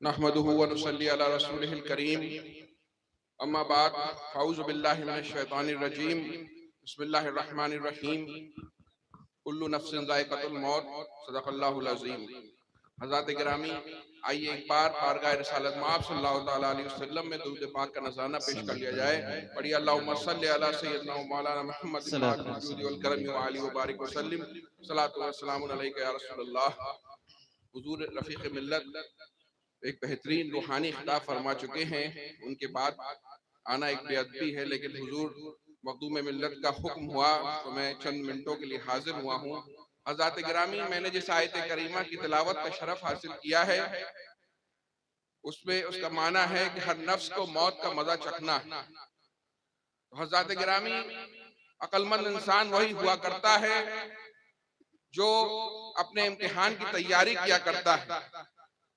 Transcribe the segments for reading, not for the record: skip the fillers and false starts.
نحمده ونصلي على رسوله الكريم اما بعد فاعوذ باللہ من الشیطان الرجیم بسم اللہ الرحمن الرحیم کل نفس ذائقۃ الموت صدق اللہ العظیم۔ حضرات گرامی، آئیے ایک بار بارگاہ رسالت مآب صلی اللہ تعالیٰ علیہ وسلم میں درود پاک کا نذرانہ پیش کر لیا جائے۔ پڑھیے اللہم صلی علی سیدنا و مولانا محمد الجود والکرم وآلہ وبارک وسلم۔ صلاۃ والسلام علیک یا رسول اللہ۔ حضور رفیق ملت ایک بہترین روحانی خطاب فرما چکے ہیں، ان کے بعد آنا ایک بے ادبی ہے، لیکن حضور مخدوم ملت کا حکم ہوا تو میں چند منٹوں کے لیے حاضر ہوا ہوں۔ حضرات گرامی، میں نے جس آیت کریمہ کی تلاوت کا شرف حاصل کیا ہے اس میں اس کا معنی ہے کہ ہر نفس کو موت کا مزہ چکھنا۔ حضرات گرامی، عقل مند انسان وہی ہوا کرتا ہے جو اپنے امتحان کی تیاری کیا کرتا ہے۔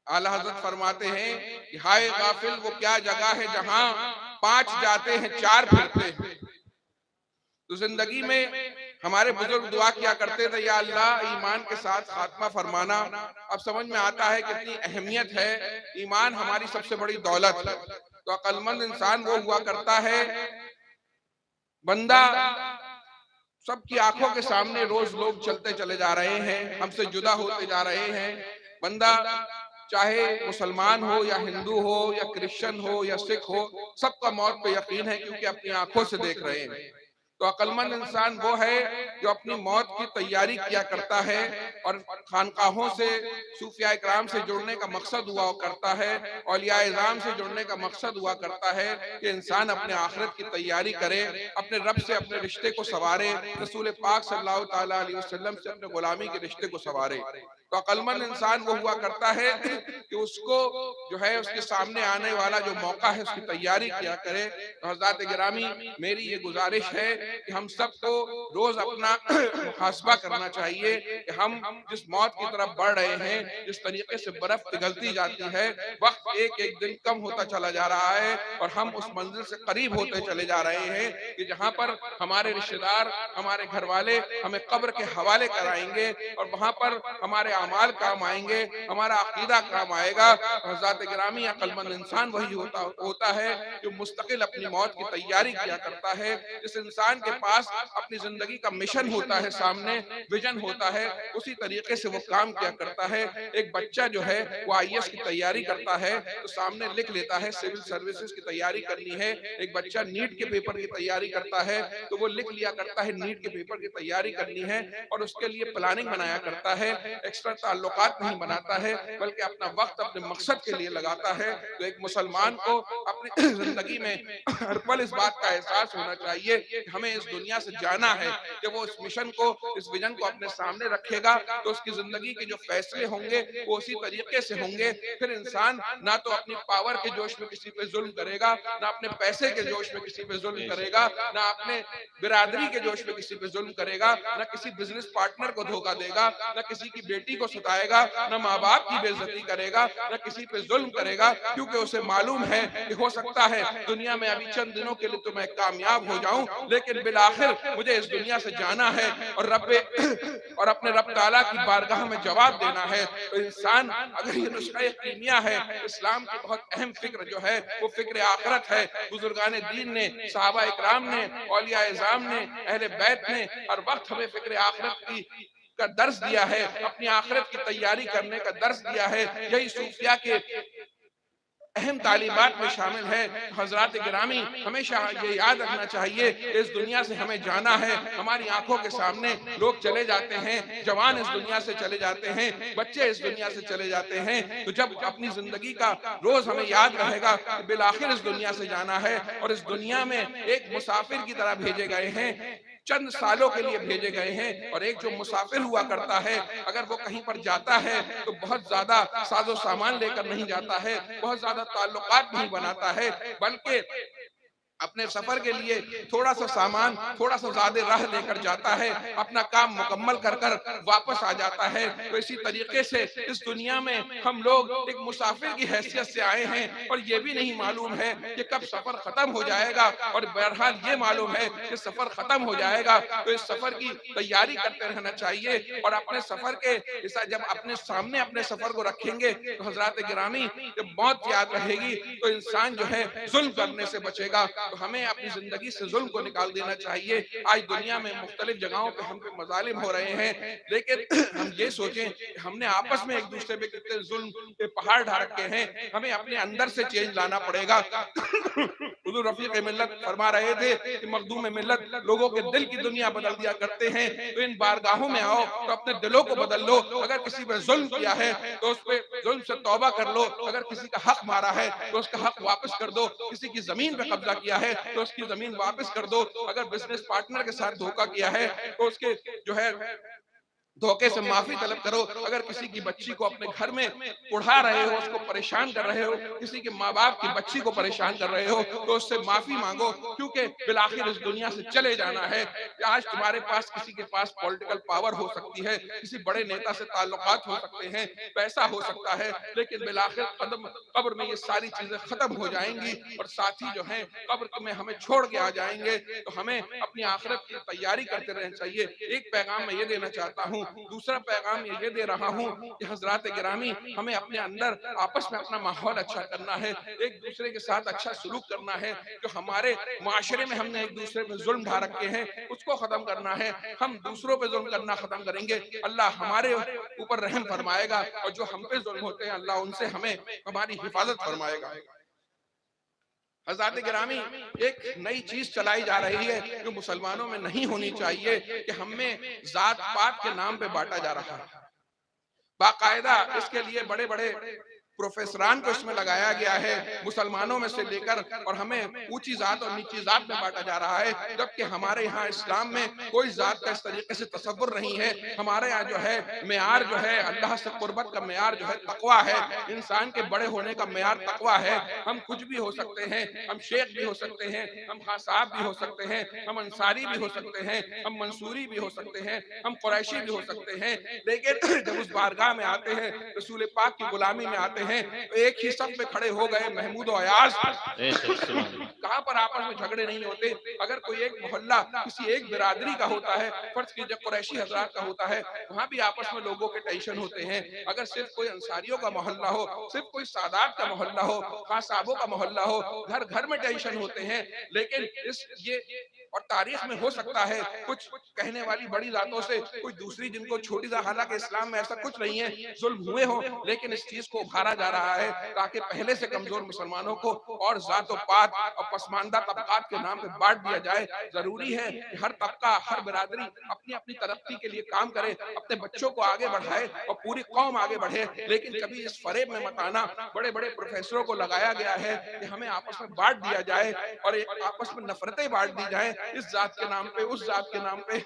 اعلیٰ حضرت فرماتے ہیں کہ ہائے غافل، وہ کیا جگہ ہے جہاں 5 جاتے ہیں 4 پھرتے ہیں۔ تو زندگی میں ہمارے بزرگ دعا کیا کرتے تھے، یا اللہ ایمان کے ساتھ خاتمہ فرمانا۔ اب سمجھ میں آتا ہے کتنی اہمیت ہے، ایمان ہماری سب سے بڑی دولت ہے۔ تو عقل مند انسان وہ ہوا کرتا ہے، بندہ سب کی آنکھوں کے سامنے روز لوگ چلتے چلے جا رہے ہیں، ہم سے جدا ہوتے جا رہے ہیں۔ بندہ چاہے مسلمان ہو یا ہندو ہو یا کرسچن ہو یا سکھ ہو، سب کا موت پہ یقین ہے، کیونکہ اپنی آنکھوں سے دیکھ رہے ہیں۔ تو عقل مند انسان وہ ہے جو اپنی موت کی تیاری کیا کرتا ہے، اور خانقاہوں سے صوفیاء اکرام سے جڑنے کا مقصد ہوا کرتا ہے، اولیاء اعظام سے جڑنے کا مقصد ہوا کرتا ہے کہ انسان اپنے آخرت کی تیاری کرے، اپنے رب سے اپنے رشتے کو سنوارے، رسول پاک صلی اللہ تعالیٰ علیہ وسلم سے اپنے غلامی کے رشتے کو سنوارے۔ تو عقل مند انسان وہ ہوا کرتا ہے کہ اس کو جو ہے اس کے سامنے آنے والا جو موقع ہے اس کی تیاری کیا کرے۔ تو حضرات گرامی، میری یہ گزارش ہے کہ ہم سب کو روز اپنا محاسبہ کرنا چاہیے کہ ہم جس موت کی طرف بڑھ رہے ہیں، جس طریقے سے برف پگھلتی جاتی ہے، وقت ایک ایک دن کم ہوتا چلا جا رہا ہے، اور ہم اس منزل سے قریب ہوتے چلے جا رہے ہیں کہ جہاں پر ہمارے رشتہ دار، ہمارے گھر والے ہمیں قبر کے حوالے کرائیں گے، اور وہاں پر ہمارے اعمال کام آئیں گے، ہمارا عقیدہ کام آئے گا۔ حضرات گرامی، عقل مند انسان وہی ہوتا ہے جو مستقل اپنی موت کی تیاری کیا کرتا ہے۔ جس انسان کے پاس اپنی زندگی کا مشن ہوتا ہے، سامنے ویژن ہوتا ہے، اسی طریقے سے وہ کام کیا کرتا ہے۔ ایک بچہ جو ہے وہ IAS کی تیاری کرتا ہے تو سامنے لکھ لیتا ہے سول سروسز کی تیاری کرنی ہے۔ ایک بچہ نیٹ کے پیپر کی تیاری کرتا ہے تو وہ لکھ لیا کرتا ہے نیٹ کے پیپر کی تیاری کرنی ہے، اور اس کے لیے پلاننگ بنایا کرتا ہے، ایکسٹرا تعلقات نہیں بناتا ہے، بلکہ اپنا وقت اپنے مقصد کے لیے لگاتا ہے۔ تو ایک مسلمان کو اپنی زندگی میں ہر پل اس بات کا احساس ہونا چاہیے کہ ہمیں اس دنیا سے جانا ہے، کہ وہ اس مشن کو، اس ویژن کو اپنے سامنے رکھے گا تو اس کی زندگی کے جو فیصلے ہوں گے وہ اسی طریقے سے ہوں گے۔ پھر انسان نہ تو اپنی پاور کے جوش میں کسی پہ ظلم کرے گا، نہ اپنے پیسے کے جوش میں کسی پہ ظلم کرے گا، نہ اپنے برادری کے جوش میں کسی پہ ظلم کرے گا، نہ کسی بزنس پارٹنر کو دھوکہ دے گا، نہ کسی کی بیٹی کو ستائے گا، نہ ماں باپ کی بے عزتی کرے گا، نہ کسی پہ ظلم کرے گا، کیونکہ اسے معلوم ہے کہ ہو سکتا ہے دنیا میں ابھی چند دنوں کے لیے تو میں کامیاب ہو جاؤں، لیکن بالآخر مجھے اس دنیا سے جانا ہے اور اپنے رب تعالیٰ کی بارگاہ میں جواب دینا ہے۔ تو انسان اگر یہ نسخہ کیمیا ہے، اسلام کی بہت اہم فکر جو ہے وہ فکر آخرت ہے۔ بزرگان دین نے، صحابہ اکرام نے، اولیاء اعظام نے، اہل بیت نے ہر وقت ہمیں فکر آخرت کا درس دیا ہے، اپنی آخرت کی تیاری کرنے کا درس دیا ہے۔ یہی صوفیاء کے اہم تعلیمات میں شامل ہے۔ حضرات گرامی، ہمیشہ یہ یاد رکھنا چاہیے کہ اس دنیا سے ہمیں جانا ہے۔ ہماری آنکھوں کے سامنے لوگ چلے جاتے ہیں، جوان اس دنیا سے چلے جاتے ہیں، بچے اس دنیا سے چلے جاتے ہیں۔ تو جب اپنی زندگی کا روز ہمیں یاد رہے گا کہ بالآخر اس دنیا سے جانا ہے، اور اس دنیا میں ایک مسافر کی طرح بھیجے گئے ہیں، چند سالوں کے لیے بھیجے گئے ہیں، اور ایک جو مسافر ہوا کرتا ہے اگر وہ کہیں پر جاتا ہے تو بہت زیادہ ساز و سامان لے کر نہیں جاتا ہے، بہت زیادہ تعلقات نہیں بناتا ہے، بلکہ اپنے سفر کے لیے تھوڑا سا سامان تھوڑا سا زیادہ راہ لے کر جاتا ہے، اپنا کام مکمل کر کر واپس آ جاتا ہے۔ تو اسی طریقے سے اس دنیا میں ہم لوگ ایک مسافر کی حیثیت سے آئے ہیں، اور یہ بھی نہیں معلوم ہے کہ کب سفر ختم ہو جائے گا، اور بہرحال یہ معلوم ہے کہ سفر ختم ہو جائے گا۔ تو اس سفر کی تیاری کرتے رہنا چاہیے، اور اپنے سفر کے جب اپنے سامنے اپنے سفر کو رکھیں گے تو حضرات گرامی جب موت یاد رہے گی تو انسان جو ہے ظلم کرنے سے بچے گا۔ تو ہمیں اپنی زندگی سے ظلم کو نکال دینا چاہیے۔ آج دنیا میں مختلف جگہوں پہ ہم پہ مظالم ہو رہے ہیں، لیکن ہم یہ سوچیں کہ ہم نے آپس میں ایک دوسرے پہ کتنے ظلم کے پہاڑ ڈھا رکھے ہیں، ہمیں اپنے اندر سے چینج لانا پڑے گا۔ حضور رفیق ملت فرما رہے تھے کہ مخدوم ملت لوگوں کے دل کی دنیا بدل دیا کرتے ہیں، تو ان بارگاہوں میں آؤ تو اپنے دلوں کو بدل لو۔ اگر کسی پر ظلم کیا ہے تو اس پہ ظلم سے توبہ کر لو، اگر کسی کا حق مارا ہے تو اس کا حق واپس کر دو، کسی کی زمین پہ قبضہ کیا ہے تو اس کی زمین واپس کر دو، اگر بزنس پارٹنر کے ساتھ دھوکہ کیا ہے تو اس کے جو ہے دھوکے سے معافی طلب کرو، اگر کسی کی بچی کو اپنے گھر میں پڑھا رہے ہو، اس کو پریشان کر رہے ہو، کسی کے ماں باپ کی بچی کو پریشان کر رہے ہو تو اس سے معافی مانگو، کیونکہ بالآخر اس دنیا سے چلے جانا ہے۔ آج تمہارے پاس کسی کے پاس پولیٹیکل پاور ہو سکتی ہے، کسی بڑے نیتا سے تعلقات ہو سکتے ہیں، پیسہ ہو سکتا ہے، لیکن بالآخر قبر میں یہ ساری چیزیں ختم ہو جائیں گی، اور ساتھی جو ہیں قبر میں ہمیں چھوڑ کے آ جائیں گے۔ تو ہمیں اپنی آخرت کی تیاری کرتے رہنا چاہیے۔ ایک پیغام میں یہ دینا چاہتا ہوں، دوسرا پیغام یہ دے رہا ہوں کہ حضرات گرامی ہمیں اپنے اندر آپس میں اپنا ماحول اچھا کرنا ہے، ایک دوسرے کے ساتھ اچھا سلوک کرنا ہے۔ جو ہمارے معاشرے میں ہم نے ایک دوسرے پہ ظلم ڈھا رکھے ہیں اس کو ختم کرنا ہے۔ ہم دوسروں پہ ظلم کرنا ختم کریں گے، اللہ ہمارے اوپر رحم فرمائے گا، اور جو ہم پہ ظلم ہوتے ہیں اللہ ان سے ہمیں ہماری حفاظت فرمائے گا۔ حضرات گرامی ایک نئی چیز چلائی جا رہی ہے جو مسلمانوں میں نہیں ہونی چاہیے، کہ ہم میں ذات پات کے نام پہ بانٹا جا رہا ہے۔ باقاعدہ اس کے لیے بڑے بڑے پروفیسران کو اس میں لگایا گیا ہے، مسلمانوں میں سے لے کر، اور ہمیں اونچی ذات اور نیچی ذات میں بانٹا جا رہا ہے، جبکہ ہمارے یہاں اسلام میں کوئی ذات کا اس طریقے سے تصور نہیں ہے۔ ہمارے یہاں جو ہے معیار جو ہے اللہ سے قربت کا معیار جو ہے تقویٰ ہے، انسان کے بڑے ہونے کا معیار تقویٰ ہے۔ ہم کچھ بھی ہو سکتے ہیں، ہم شیخ بھی ہو سکتے ہیں، ہم خان صاحب بھی ہو سکتے ہیں، ہم انصاری بھی ہو سکتے ہیں، ہم منصوری بھی ہو سکتے ہیں، ہم قریشی بھی ہو سکتے ہیں، لیکن جب اس بارگاہ میں آتے ہیں، رسول پاک کی غلامی میں آتے ہیں، ایک ہی صف میں کھڑے ہو گئے محمود و ایاز، کہاں پر آپس میں جھگڑے نہیں ہوتے۔ اگر کوئی ایک محلہ کسی ایک برادری کا ہوتا ہے، فرض کیجئے قریشی حضرات کا ہوتا ہے، وہاں بھی آپس میں لوگوں کے ٹینشن ہوتے ہیں۔ اگر صرف کوئی انصاریوں کا محلہ ہو، صرف کوئی سادات کا محلہ ہو، خان صاحبوں کا محلہ ہو، گھر گھر میں ٹینشن ہوتے ہیں۔ لیکن اور تاریخ میں ہو سکتا ہے کچھ کہنے والی بڑی ذاتوں سے کوئی دوسری جن کو چھوٹی ذات، حالانکہ اسلام میں ایسا کچھ نہیں ہے، ظلم ہوئے ہوں، لیکن اس چیز کو ابھارا جا رہا ہے تاکہ پہلے سے کمزور مسلمانوں کو اور ذات و پات اور پسماندہ طبقات کے نام پہ بانٹ دیا جائے۔ ضروری ہے کہ ہر طبقہ، ہر برادری اپنی اپنی ترقی کے لیے کام کرے، اپنے بچوں کو آگے بڑھائے اور پوری قوم آگے بڑھے، لیکن کبھی اس فریب میں مت آنا۔ بڑے بڑے پروفیسروں کو لگایا گیا ہے کہ ہمیں آپس میں بانٹ دیا جائے اور آپس میں نفرتیں بانٹ دی جائیں اس ذات کے نام پہ، اس ذات کے نام پہ۔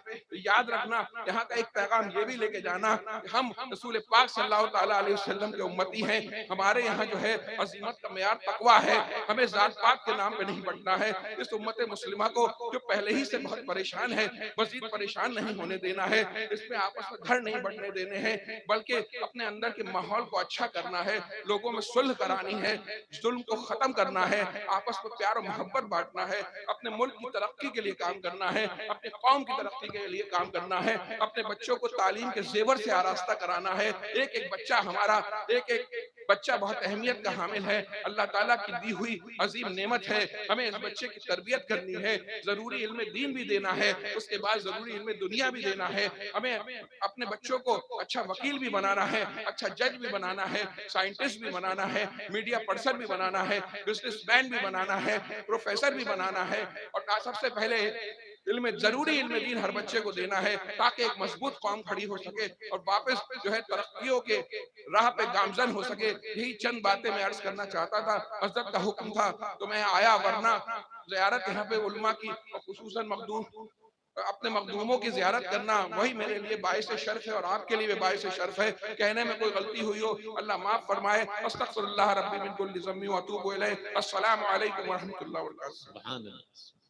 یاد رکھنا، یہاں کا ایک پیغام یہ بھی لے کے جانا کہ ہم رسول پاک صلی اللہ تعالیٰ علیہ وسلم کے امتی ہیں، ہمارے یہاں جو ہے عظمت کا معیار تقویٰ ہے، ہمیں ذات پاک کے نام پہ نہیں بٹنا ہے۔ اس امت مسلمہ کو جو پہلے ہی سے بہت پریشان ہے، مزید پریشان نہیں ہونے دینا ہے، اس میں آپس میں گھر نہیں بٹنے دینے ہیں، بلکہ اپنے اندر کے ماحول کو اچھا کرنا ہے، لوگوں میں صلح کرانی ہے، ظلم کو ختم کرنا ہے، آپس میں پیار و محبت بانٹنا ہے، اپنے ملک کی ترقی کے لیے کام کرنا ہے، اپنے قوم کی ترقی کے لیے کام کرنا ہے، اپنے بچوں کو تعلیم کے زیور سے آراستہ کرانا ہے۔ ایک ایک بچہ ہمارا، ایک ایک بچہ بہت اہمیت کا حامل ہے، اللہ تعالیٰ کی دی ہوئی عظیم نعمت ہے، ہمیں اس بچے کی تربیت کرنی ہے، ضروری علم دین بھی دینا ہے، اس کے بعد ضروری علم دنیا بھی دینا ہے، ہمیں اپنے بچوں کو اچھا وکیل بھی بنانا ہے، اچھا جج بھی بنانا ہے، سائنٹسٹ بھی بنانا ہے، میڈیا پرسن بھی بنانا ہے، بزنس مین بھی بنانا ہے، پروفیسر بھی بنانا ہے، اور سب سے پہلے ضروری علم دین ہر بچے کو دینا ہے تاکہ ایک مضبوط قوم کھڑی ہو سکے اور واپس جو ہے ترقیوں کے راہ پہ گامزن ہو سکے۔ یہی چند باتیں میں عرض کرنا چاہتا تھا، حضرت کا حکم تھا تو میں آیا، ورنہ زیارت یہاں پہ علماء کی اور خصوصاً مخدوم اپنے مخدوموں کی زیارت کرنا وہی میرے لیے باعث شرف ہے اور آپ کے لیے بھی باعث شرف ہے. کہنے میں کوئی غلطی ہوئی ہو اللہ معاف فرمائے. استغفر اللہ ربی من کل ذنب واتوب الیہ. السلام علیکم ورحمۃ اللہ وبرکاتہ. سبحان اللہ.